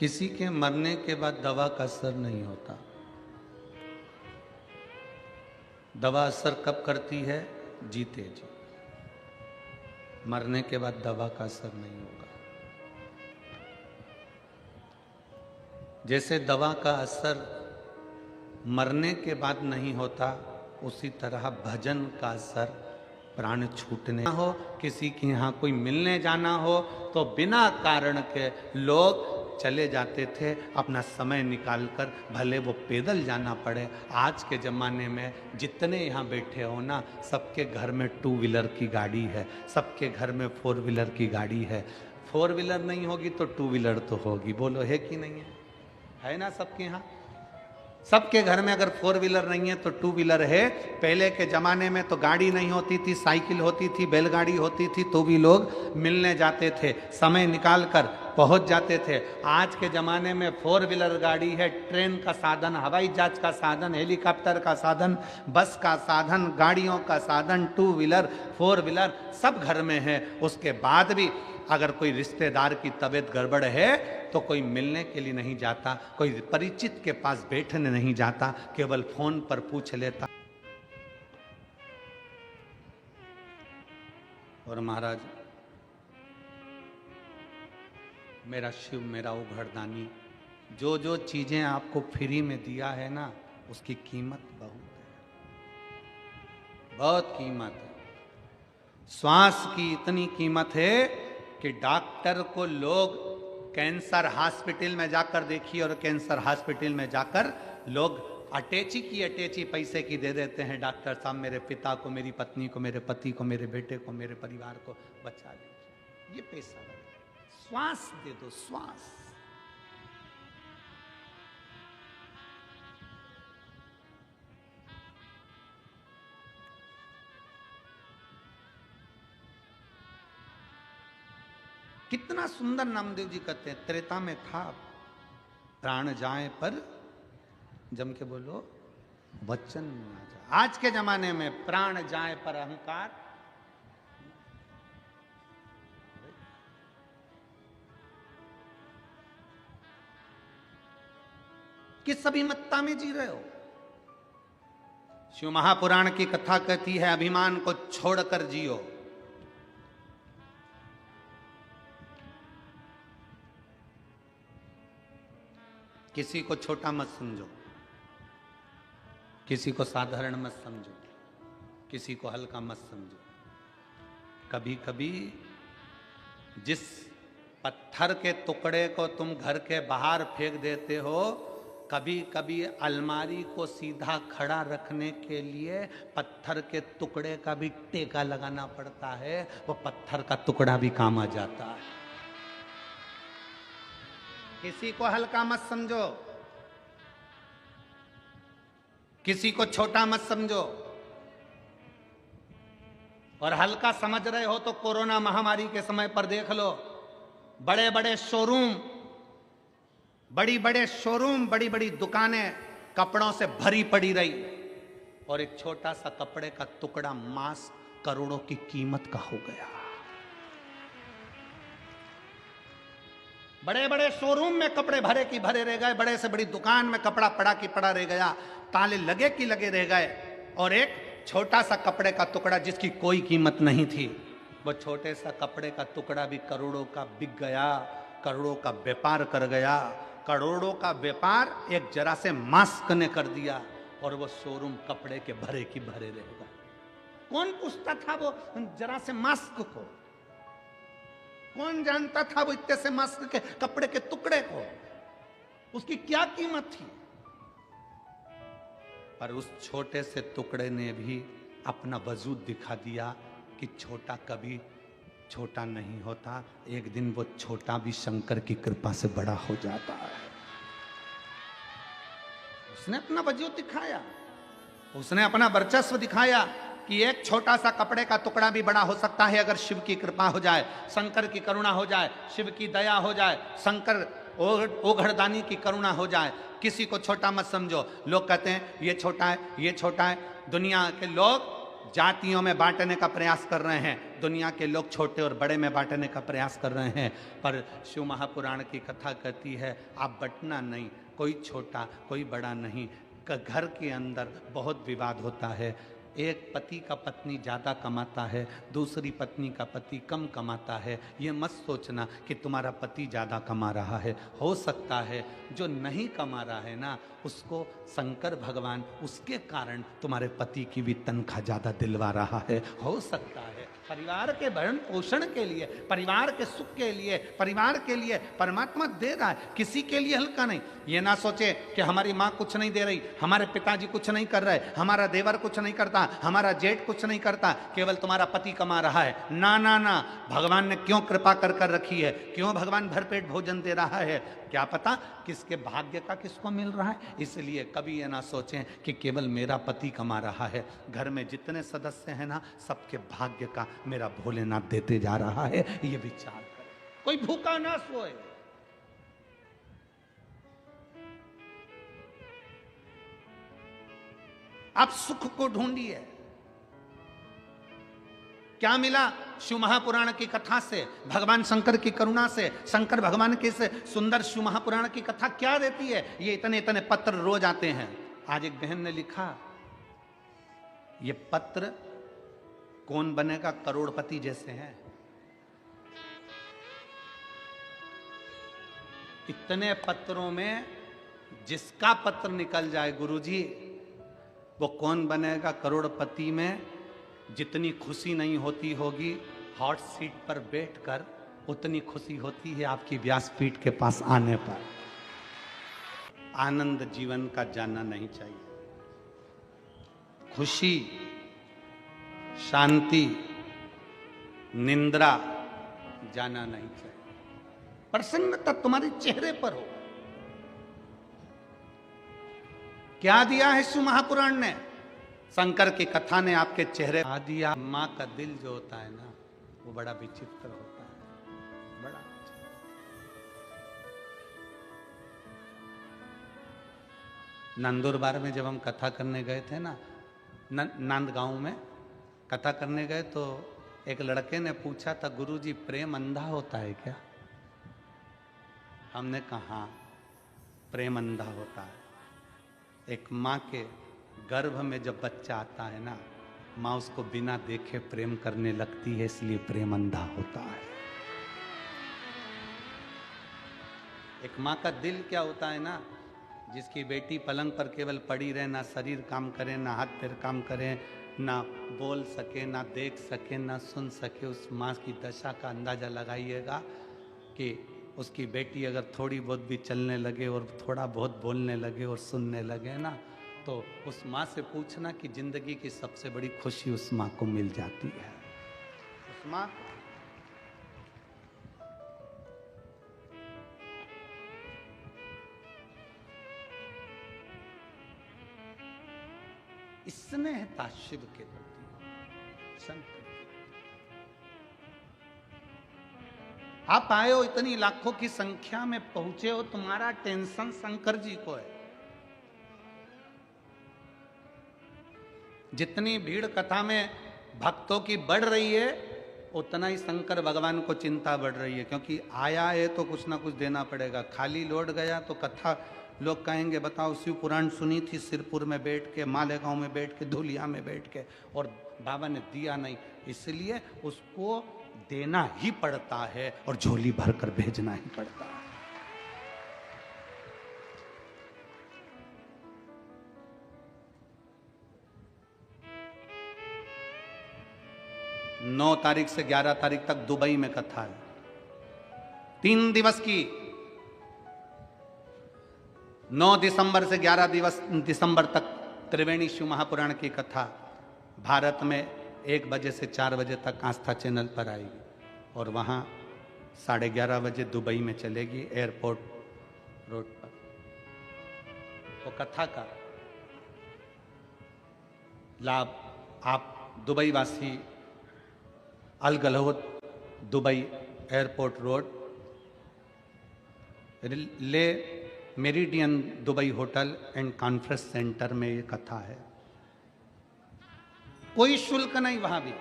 किसी के मरने के बाद दवा का असर नहीं होता। दवा असर कब करती है? जीते जी। मरने के बाद दवा का असर नहीं होगा। जैसे दवा का असर मरने के बाद नहीं होता, उसी तरह भजन का असर प्राण छूटने हो, किसी के यहाँ कोई मिलने जाना हो तो बिना कारण के लोग चले जाते थे, अपना समय निकालकर, भले वो पैदल जाना पड़े। आज के ज़माने में जितने यहाँ बैठे हो ना, सबके घर में 2 व्हीलर की गाड़ी है, सबके घर में 4 व्हीलर की गाड़ी है। 4 व्हीलर नहीं होगी तो 2 व्हीलर तो होगी, बोलो है कि नहीं है ना सबके यहाँ? सबके घर में अगर 4 व्हीलर नहीं है तो 2 व्हीलर है। पहले के ज़माने में तो गाड़ी नहीं होती थी, साइकिल होती थी, बैलगाड़ी होती थी, तो भी लोग मिलने जाते थे, समय निकाल कर पहुंच जाते थे। आज के ज़माने में 4 व्हीलर गाड़ी है, ट्रेन का साधन, हवाई जहाज का साधन, हेलीकॉप्टर का साधन, बस का साधन, गाड़ियों का साधन, 2 व्हीलर 4 व्हीलर सब घर में है। उसके बाद भी अगर कोई रिश्तेदार की तबीयत गड़बड़ है तो कोई मिलने के लिए नहीं जाता, कोई परिचित के पास बैठने नहीं जाता, केवल फोन पर पूछ लेता। और महाराज, मेरा शिव, मेरा उघड़दानी, जो जो चीजें आपको फ्री में दिया है ना, उसकी कीमत बहुत है, बहुत कीमत है। श्वास की इतनी कीमत है कि डॉक्टर को लोग कैंसर हॉस्पिटल में जाकर देखिए, और कैंसर हॉस्पिटल में जाकर लोग अटैची की अटैची पैसे की दे देते हैं। डॉक्टर साहब, मेरे पिता को, मेरी पत्नी को, मेरे पति को, मेरे बेटे को, मेरे परिवार को बचा लीजिए, ये पैसा लगे। श्वास दे दो, श्वास। कितना सुंदर नामदेव जी कहते हैं, त्रेता में था प्राण जाए पर, जम के बोलो वचन ना जाए। आज के जमाने में प्राण जाए पर अहंकार, किस अभिमत्ता में जी रहे हो? शिव महापुराण की कथा कहती है, अभिमान को छोड़कर जियो। किसी को छोटा मत समझो, किसी को साधारण मत समझो, किसी को हल्का मत समझो। कभी कभी जिस पत्थर के टुकड़े को तुम घर के बाहर फेंक देते हो, कभी कभी अलमारी को सीधा खड़ा रखने के लिए पत्थर के टुकड़े का भी टेका लगाना पड़ता है, वो पत्थर का टुकड़ा भी काम आ जाता है। किसी को हल्का मत समझो, किसी को छोटा मत समझो। और हल्का समझ रहे हो तो कोरोना महामारी के समय पर देख लो, बड़े बड़े शोरूम, बड़ी बड़ी दुकानें कपड़ों से भरी पड़ी रही, और एक छोटा सा कपड़े का टुकड़ा मास्क करोड़ों की कीमत का हो गया। बड़े बड़े शोरूम में कपड़े भरे की भरे रह गए, बड़े से बड़ी दुकान में कपड़ा पड़ा की पड़ा रह गया, ताले लगे की लगे रह गए, और एक छोटा सा कपड़े का टुकड़ा जिसकी कोई कीमत नहीं थी, वो छोटे सा कपड़े का टुकड़ा भी करोड़ों का बिक गया, करोड़ों का व्यापार कर गया। करोड़ों का व्यापार एक जरा से मास्क ने कर दिया, और वो शोरूम कपड़े के भरे की भरे रह गए। कौन पूछता था वो जरा से मास्क को? कौन जानता था वो इतने से मास्क के कपड़े के टुकड़े को? उसकी क्या कीमत थी? पर उस छोटे से टुकड़े ने भी अपना वजूद दिखा दिया कि छोटा कभी छोटा नहीं होता, एक दिन वो छोटा भी शंकर की कृपा से बड़ा हो जाता है। उसने अपना वजूद दिखाया, उसने अपना वर्चस्व दिखाया कि एक छोटा सा कपड़े का टुकड़ा भी बड़ा हो सकता है अगर शिव की कृपा हो जाए, शंकर की करुणा हो जाए, शिव की दया हो जाए, शंकर ओघड़दानी की करुणा हो जाए। किसी को छोटा मत समझो। लोग कहते हैं ये छोटा है, ये छोटा है। दुनिया के लोग जातियों में बांटने का प्रयास कर रहे हैं, दुनिया के लोग छोटे और बड़े में बांटने का प्रयास कर रहे हैं, पर शिव महापुराण की कथा कहती है आप बंटना नहीं, कोई छोटा कोई बड़ा नहीं। घर के अंदर बहुत विवाद होता है, एक पति का पत्नी ज़्यादा कमाता है, दूसरी पत्नी का पति कम कमाता है। ये मत सोचना कि तुम्हारा पति ज़्यादा कमा रहा है, हो सकता है जो नहीं कमा रहा है ना उसको शंकर भगवान उसके कारण तुम्हारे पति की भी तनख्वाह ज़्यादा दिलवा रहा है, हो सकता है। परिवार के भरण पोषण के लिए, परिवार के सुख के लिए, परिवार के लिए परमात्मा दे रहा है, किसी के लिए हल्का नहीं। ये ना सोचे कि हमारी माँ कुछ नहीं दे रही, हमारे पिताजी कुछ नहीं कर रहे, हमारा देवर कुछ नहीं करता, हमारा जेठ कुछ नहीं करता, केवल तुम्हारा पति कमा रहा है। ना ना ना, भगवान ने क्यों कृपा कर कर रखी है, क्यों भगवान भरपेट भोजन दे रहा है, क्या पता किसके भाग्य का किसको मिल रहा है। इसलिए कभी ये ना सोचें कि केवल मेरा पति कमा रहा है, घर में जितने सदस्य हैं ना सबके भाग्य का मेरा भोलेनाथ देते जा रहा है। ये विचार करें, कोई भूखा ना सोए। आप सुख को ढूंढिए। क्या मिला शिव महापुराण की कथा से, भगवान शंकर की करुणा से, शंकर भगवान के से सुंदर शिव महापुराण की कथा क्या देती है। ये इतने इतने पत्र रोज आते हैं। आज एक बहन ने लिखा, ये पत्र कौन बनेगा करोड़पति जैसे हैं। इतने पत्रों में जिसका पत्र निकल जाए गुरुजी, वो कौन बनेगा करोड़पति में जितनी खुशी नहीं होती होगी हॉट सीट पर बैठकर, उतनी खुशी होती है आपकी व्यासपीठ के पास आने पर। आनंद जीवन का जानना नहीं चाहिए, खुशी, शांति, निंद्रा जाना नहीं चाहिए। प्रसन्नता तुम्हारे चेहरे पर हो। क्या दिया है शिव महापुराण ने, शंकर की कथा ने आपके चेहरे आ दिया। माँ का दिल जो होता है ना वो बड़ा विचित्र होता है, बड़ा। नंदुरबार में जब हम कथा करने गए थे ना, नांदगांव में कथा करने गए, तो एक लड़के ने पूछा था, गुरुजी प्रेम अंधा होता है क्या। हमने कहा हाँ, प्रेम अंधा होता है। एक माँ के गर्भ में जब बच्चा आता है ना, माँ उसको बिना देखे प्रेम करने लगती है, इसलिए प्रेम अंधा होता है। एक माँ का दिल क्या होता है ना, जिसकी बेटी पलंग पर केवल पड़ी रहे, ना शरीर काम करे, ना हाथ पैर काम करे, ना बोल सके, ना देख सके, ना सुन सके, उस माँ की दशा का अंदाजा लगाइएगा कि उसकी बेटी अगर थोड़ी बहुत भी चलने लगे और थोड़ा बहुत बोलने लगे और सुनने लगे ना, तो उस माँ से पूछना कि जिंदगी की सबसे बड़ी खुशी उस माँ को मिल जाती है। उस माँ स्नेहता शिव के प्रति, शंकर। आप आए हो, इतनी लाखों की संख्या में पहुंचे हो, तुम्हारा टेंशन शंकर जी को है। जितनी भीड़ कथा में भक्तों की बढ़ रही है, उतना ही शंकर भगवान को चिंता बढ़ रही है, क्योंकि आया है तो कुछ ना कुछ देना पड़ेगा। खाली लौट गया तो कथा लोग कहेंगे, बताओ शिव पुराण सुनी थी सिरपुर में बैठ के, मालेगांव में बैठ के, धुलिया में बैठ के, और बाबा ने दिया नहीं, इसलिए उसको देना ही पड़ता है और झोली भरकर भेजना ही पड़ता है। 9 तारीख से 11 तारीख तक दुबई में कथा है, 3 दिवस की। 9 दिसंबर से 11 दिसंबर तक त्रिवेणी शिव महापुराण की कथा भारत में 1 बजे से 4 बजे तक आस्था चैनल पर आएगी, और वहाँ 11:30 बजे दुबई में चलेगी एयरपोर्ट रोड पर। वो कथा का लाभ आप दुबई वासी Al Garhoud Dubai airport road Le Meridien Dubai hotel and conference centre में ये कथा है। कोई शुल्क नहीं, वहां भी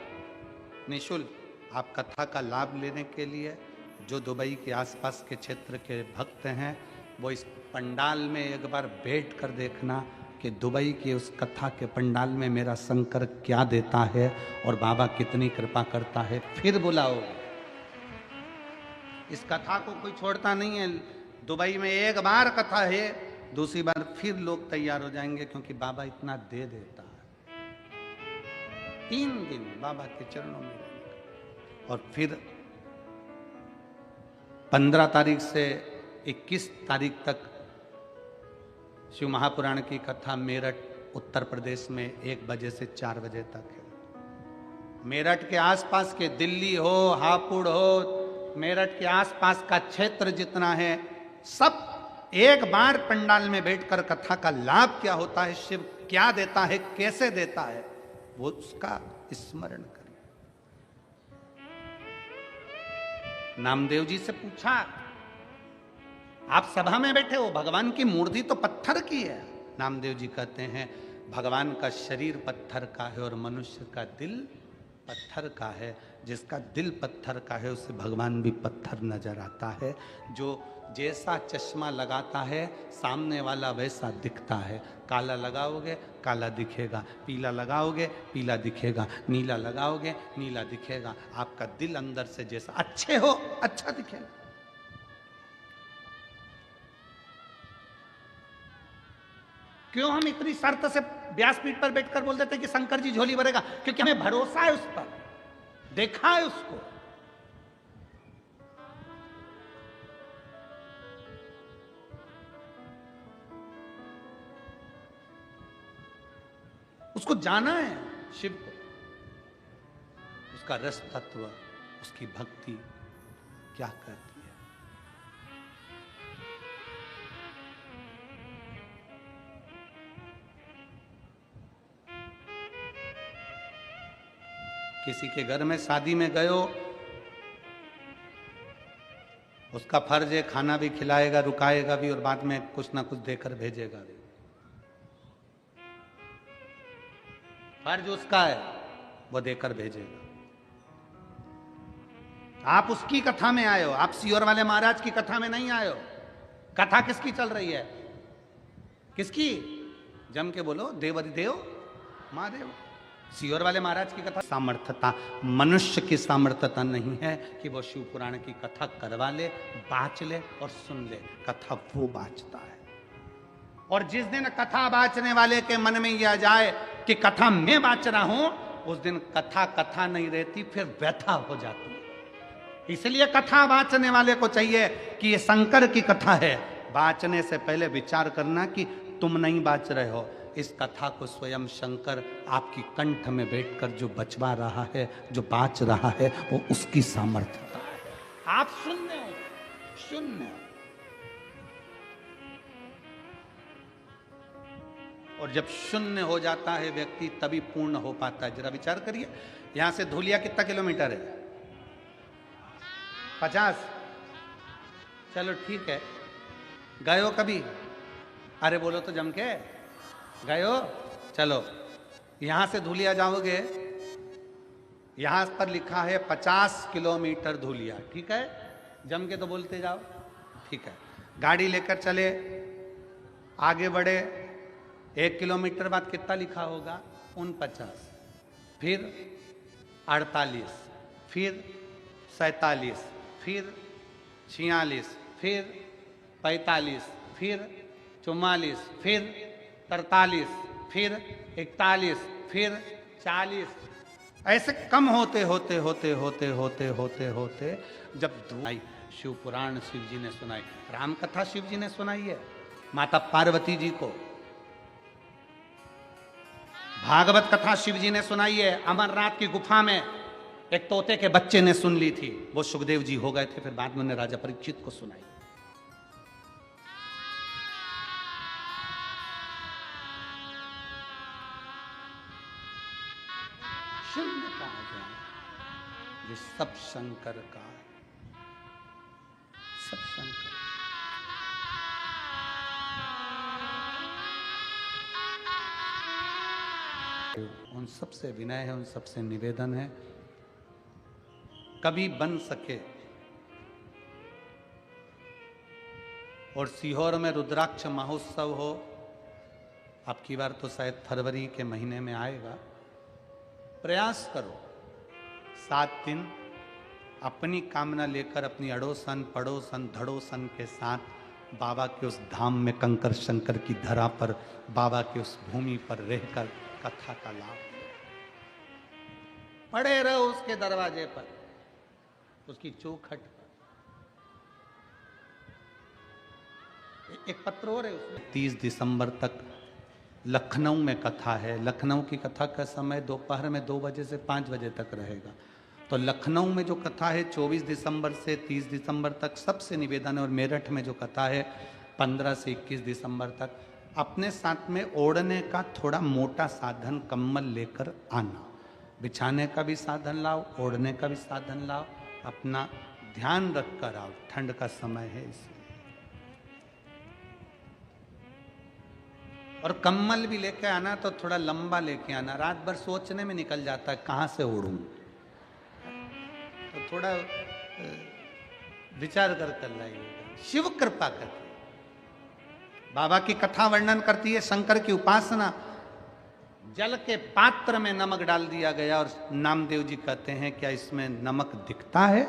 निःशुल्क। आप कथा का लाभ लेने के लिए जो दुबई के आसपास के क्षेत्र के भक्त हैं वो इस पंडाल में एक बार बैठ कर देखना कि दुबई की उस कथा के पंडाल में मेरा शंकर क्या देता है और बाबा कितनी कृपा करता है, फिर बुलाओगे। इस कथा को कोई छोड़ता नहीं है। दुबई में एक बार कथा है, दूसरी बार फिर लोग तैयार हो जाएंगे, क्योंकि बाबा इतना दे देता है। 3 दिन बाबा के चरणों में और फिर 15 तारीख से 21 तारीख तक शिव महापुराण की कथा मेरठ उत्तर प्रदेश में 1 बजे से 4 बजे तक है। मेरठ के आसपास के दिल्ली हो, हापुड़ हो, मेरठ के आसपास का क्षेत्र जितना है, सब एक बार पंडाल में बैठकर कथा का लाभ क्या होता है, शिव क्या देता है, कैसे देता है, वो उसका स्मरण करें। नामदेव जी से पूछा, आप सभा में बैठे हो, भगवान की मूर्ति तो पत्थर की है। नामदेव जी कहते हैं भगवान का शरीर पत्थर का है और मनुष्य का दिल पत्थर का है। जिसका दिल पत्थर का है उसे भगवान भी पत्थर नजर आता है। जो जैसा चश्मा लगाता है सामने वाला वैसा दिखता है। काला लगाओगे काला दिखेगा, पीला लगाओगे पीला दिखेगा, नीला लगाओगे नीला दिखेगा। आपका दिल अंदर से जैसा अच्छे हो अच्छा दिखेगा। क्यों हम इतनी शर्त से व्यासपीठ पर बैठकर बोल देते कि शंकर जी झोली भरेगा? क्योंकि हमें भरोसा है उस पर, देखा है उसको। उसको जाना है शिव को, उसका रस तत्व, उसकी भक्ति क्या करती है। किसी के घर में शादी में गए हो, उसका फर्ज है खाना भी खिलाएगा, रुकाएगा भी और बाद में कुछ ना कुछ देकर भेजेगा भी। फर्ज उसका है, वो देकर भेजेगा। आप उसकी कथा में आए हो, आप सियोर वाले महाराज की कथा में नहीं आए हो। कथा किसकी चल रही है? किसकी? जम के बोलो, देवरिदेव महादेव। सियोर वाले महाराज की कथा सामर्थ्यता, मनुष्य की सामर्थ्यता नहीं है कि वो शिव पुराण की कथा करवा ले, बाँच ले और सुन ले। कथा वो बाँचता है। और जिस दिन कथा बाँचने वाले के मन में यह जाए कि कथा मैं बाँच रहा हूं, उस दिन कथा कथा नहीं रहती, फिर व्यथा हो जाती है। इसलिए कथा बाँचने वाले को चाहिए कि ये शंकर की कथा है। बाँचने से पहले विचार करना कि तुम नहीं बाँच रहे हो, इस कथा को स्वयं शंकर आपकी कंठ में बैठकर जो बचवा रहा है, जो बाँच रहा है, वो उसकी सामर्थ्यता है। आप शून्य हो, शून्य। और जब शून्य हो जाता है व्यक्ति, तभी पूर्ण हो पाता है। जरा विचार करिए, यहां से धूलिया कितना किलोमीटर है? 50। चलो ठीक है, गए हो कभी? अरे बोलो तो जम के, गए हो? चलो, यहां से धूलिया जाओगे, यहां पर लिखा है 50 किलोमीटर धूलिया, ठीक है? जम के तो बोलते जाओ, ठीक है। गाड़ी लेकर चले, आगे बढ़े, 1 किलोमीटर बाद कितना लिखा होगा? 49, फिर 48, फिर 47, फिर 46, फिर 45, फिर 44, फिर 43, फिर 41, फिर 40, ऐसे कम होते होते होते होते होते होते होते जब दुआई शिव पुराण शिव जी ने सुनाई, राम कथा शिव जी ने सुनाई है माता पार्वती जी को, भागवत कथा शिव जी ने सुनाई है अमरनाथ की गुफा में, एक तोते के बच्चे ने सुन ली थी, वो सुखदेव जी हो गए थे, फिर बाद में उन्हें राजा परीक्षित को सुनाई। शून्य कहा जाए, ये सब शंकर का, सब शंकर। उन सबसे विनय है, उन सबसे निवेदन है कभी बन सके। और सीहोर में रुद्राक्ष महोत्सव हो, अब की बार तो शायद फरवरी के महीने में आएगा। प्रयास करो 7 दिन अपनी कामना लेकर अपनी अड़ोसन पड़ोसन धड़ोसन के साथ बाबा के उस धाम में कंकर शंकर की धरा पर बाबा के उस भूमि पर रहकर कथा का लाभ पड़े रहो उसके दरवाजे पर, उसकी चौखट पर। एक पत्र और है उसमें 30 दिसंबर तक लखनऊ में कथा है। लखनऊ की कथा का समय दोपहर में 2 बजे से 5 बजे तक रहेगा। तो लखनऊ में जो कथा है 24 दिसंबर से 30 दिसंबर तक सबसे निवेदन है। और मेरठ में जो कथा है 15 से 21 दिसंबर तक, अपने साथ में ओढ़ने का थोड़ा मोटा साधन कम्बल लेकर आना। बिछाने का भी साधन लाओ, ओढ़ने का भी साधन लाओ, अपना ध्यान रख कर आओ, ठंड का समय है इसलिए। और कम्बल भी लेके आना तो थोड़ा लंबा लेके आना, रात भर सोचने में निकल जाता है कहाँ से ओढ़ूं, तो थोड़ा विचार कर लाइएगा। शिव कृपा करती है। बाबा की कथा वर्णन करती है शंकर की उपासना। जल के पात्र में नमक डाल दिया गया और नामदेव जी कहते हैं क्या इसमें नमक दिखता है?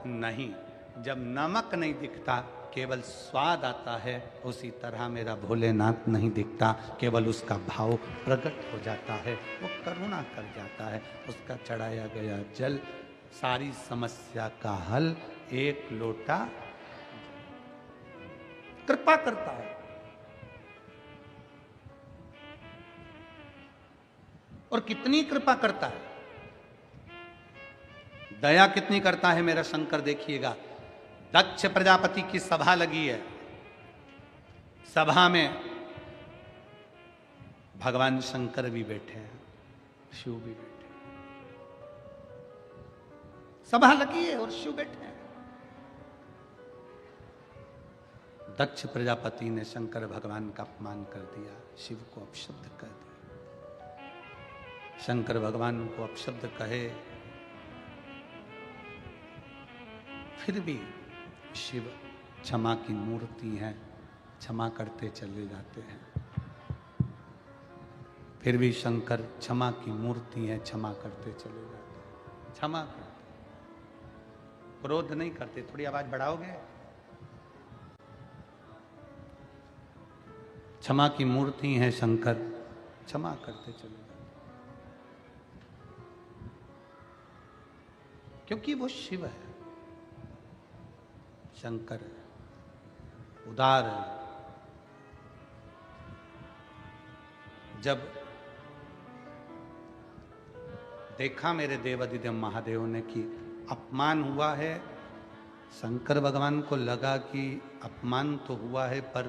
नहीं। जब नमक नहीं दिखता, केवल स्वाद आता है, उसी तरह मेरा भोलेनाथ नहीं दिखता, केवल उसका भाव प्रकट हो जाता है, वो करुणा कर जाता है। उसका चढ़ाया गया जल सारी समस्या का हल, एक लोटा कृपा करता है। और कितनी कृपा करता है, दया कितनी करता है मेरा शंकर। देखिएगा, दक्ष प्रजापति की सभा लगी है, सभा में भगवान शंकर भी बैठे हैं, शिव भी बैठे हैं, सभा लगी है और शिव बैठे हैं। दक्ष प्रजापति ने शंकर भगवान का अपमान कर दिया, शिव को अपशब्द कर दिया। शंकर भगवान को अपशब्द कहे, फिर भी शिव क्षमा की मूर्ति है, क्षमा करते चले जाते हैं। फिर भी शंकर क्षमा की मूर्ति है, क्षमा करते चले जाते हैं, क्षमा करते, क्रोध नहीं करते। थोड़ी आवाज बढ़ाओगे? क्षमा की मूर्ति है शंकर, क्षमा करते चले जाते, क्योंकि वो शिव है। शंकर उदार है। जब देखा मेरे देवादिदेव महादेव ने कि अपमान हुआ है, शंकर भगवान को लगा कि अपमान तो हुआ है पर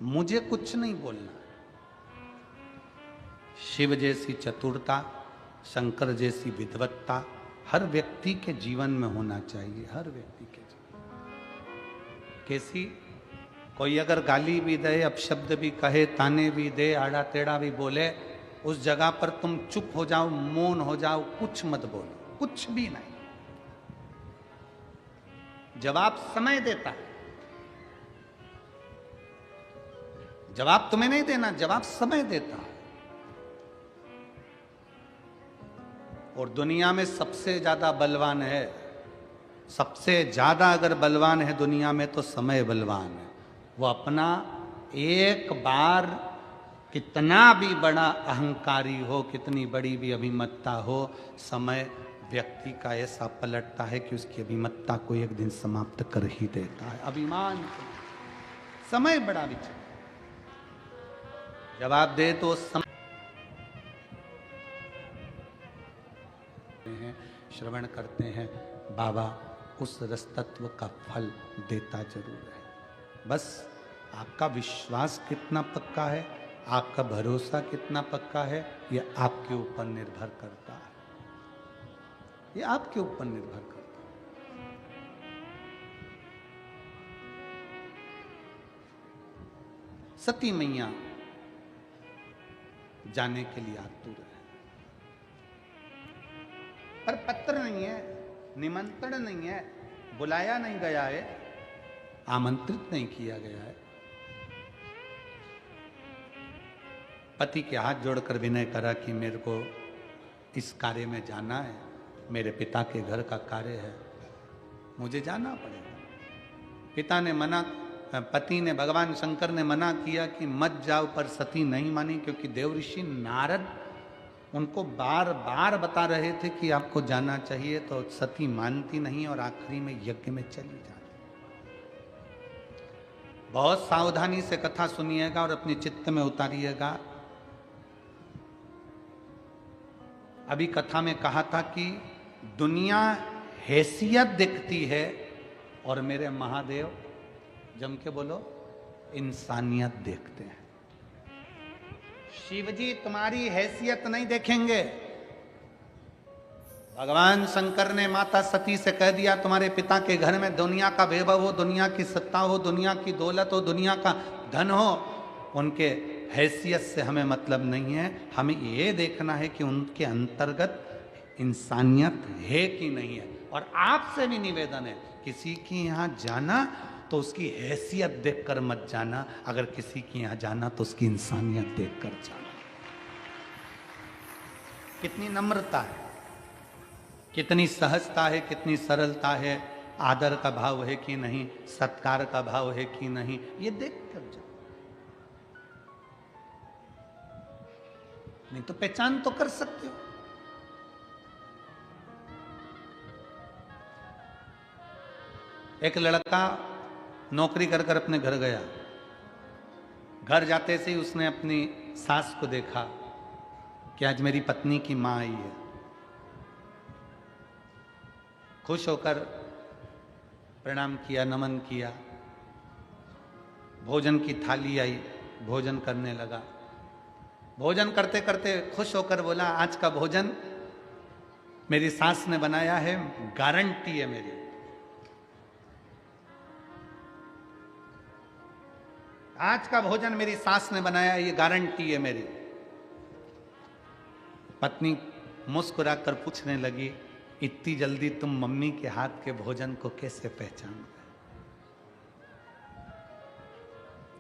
मुझे कुछ नहीं बोलना। शिव जैसी चतुरता, शंकर जैसी विद्वत्ता हर व्यक्ति के जीवन में होना चाहिए, हर व्यक्ति के जीवन। कैसी? कोई अगर गाली भी दे, अपशब्द भी कहे, ताने भी दे, आड़ा टेढ़ा भी बोले, उस जगह पर तुम चुप हो जाओ, मौन हो जाओ, कुछ मत बोलो, कुछ भी नहीं। जवाब समय देता है, जवाब तुम्हें नहीं देना, जवाब समय देता है। और दुनिया में सबसे ज्यादा बलवान है, सबसे ज्यादा अगर बलवान है दुनिया में तो समय बलवान है। वो अपना एक बार कितना भी बड़ा अहंकारी हो, कितनी बड़ी भी अभिमत्ता हो, समय व्यक्ति का ऐसा पलटता है कि उसकी अभिमत्ता को एक दिन समाप्त कर ही देता है। अभिमान, समय बड़ा विचार, जवाब दे तो समय हैं, श्रवण करते हैं, बाबा उस रस तत्व का फल देता जरूर है। बस आपका विश्वास कितना पक्का है, आपका भरोसा कितना पक्का है, यह आपके ऊपर निर्भर करता है, ये आपके ऊपर निर्भर करता है। सती मैया जाने के लिए आतुर है, पर पत्र नहीं है। निमंत्रण नहीं है, बुलाया नहीं गया है, आमंत्रित नहीं किया गया है। पति के हाथ जोड़कर विनय करा कि मेरे को इस कार्य में जाना है, मेरे पिता के घर का कार्य है, मुझे जाना पड़ेगा। पिता ने मना, पति ने, भगवान शंकर ने मना किया कि मत जाओ, पर सती नहीं मानी, क्योंकि देवऋषि नारद उनको बार बार बता रहे थे कि आपको जाना चाहिए, तो सती मानती नहीं और आखिरी में यज्ञ में चली जाती। बहुत सावधानी से कथा सुनिएगा और अपने चित्त में उतारिएगा। अभी कथा में कहा था कि दुनिया हैसियत दिखती है और मेरे महादेव, जम के बोलो, इंसानियत देखते हैं। शिवजी तुम्हारी हैसियत नहीं देखेंगे। भगवान शंकर ने माता सती से कह दिया तुम्हारे पिता के घर में दुनिया का वैभव हो, दुनिया की सत्ता हो, दुनिया की दौलत हो, दुनिया का धन हो, उनके हैसियत से हमें मतलब नहीं है। हमें ये देखना है कि उनके अंतर्गत इंसानियत है कि नहीं है। और आपसे भी निवेदन है, किसी के यहाँ जाना तो उसकी हैसियत देखकर मत जाना, अगर किसी के यहाँ जाना तो उसकी इंसानियत देखकर जाना। कितनी नम्रता है, कितनी सहजता है, कितनी सरलता है, आदर का भाव है कि नहीं, सत्कार का भाव है कि नहीं, ये देख कर जाओ। नहीं तो पहचान तो कर सकते हो। एक लड़का नौकरी कर कर अपने घर गया। घर जाते से ही उसने अपनी सास को देखा कि आज मेरी पत्नी की मां आई है। खुश होकर प्रणाम किया, नमन किया। भोजन की थाली आई, भोजन करने लगा। भोजन करते करते खुश होकर बोला, आज का भोजन मेरी सास ने बनाया है, गारंटी है मेरी। आज का भोजन मेरी सास ने बनाया, ये गारंटी है मेरी। पत्नी मुस्कुराकर पूछने लगी, इतनी जल्दी तुम मम्मी के हाथ के भोजन को कैसे पहचान गए?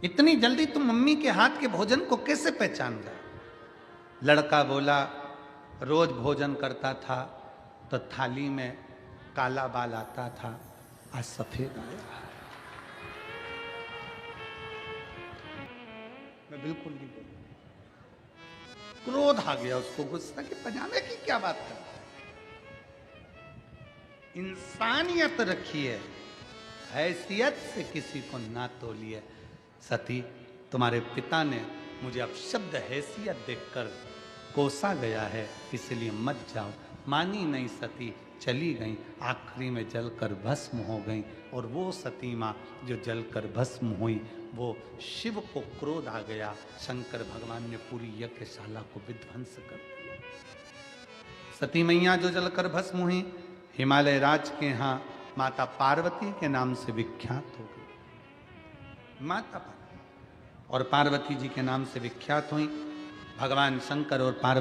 इतनी जल्दी तुम मम्मी के हाथ के भोजन को कैसे पहचान गए? लड़का बोला, रोज भोजन करता था तो थाली में काला बाल आता था, आज सफेद आया। मैं बिल्कुल नहीं बोलूं। क्रोध आ गया उसको, गुस्सा कि पजामे की क्या बात कर, इंसानियत रखिए, हैसियत से किसी को ना तोलिए। सती, तुम्हारे पिता ने मुझे अपशब्द हैसियत देखकर कोसा गया है, इसलिए मत जाओ। मानी नहीं सती, चली गई, आखिरी में जलकर भस्म हो गई। और वो सती माँ जो जलकर भस्म हुई, वो शिव को क्रोध आ गया। शंकर भगवान ने पूरी यज्ञशाला को विध्वंस कर दिया। सती मैया जो जलकर भस्म हुई, हिमालय राज के यहाँ माता पार्वती के नाम से विख्यात हो गई। माता पार्वती और पार्वती जी के नाम से विख्यात हुई। भगवान शंकर और पार्वती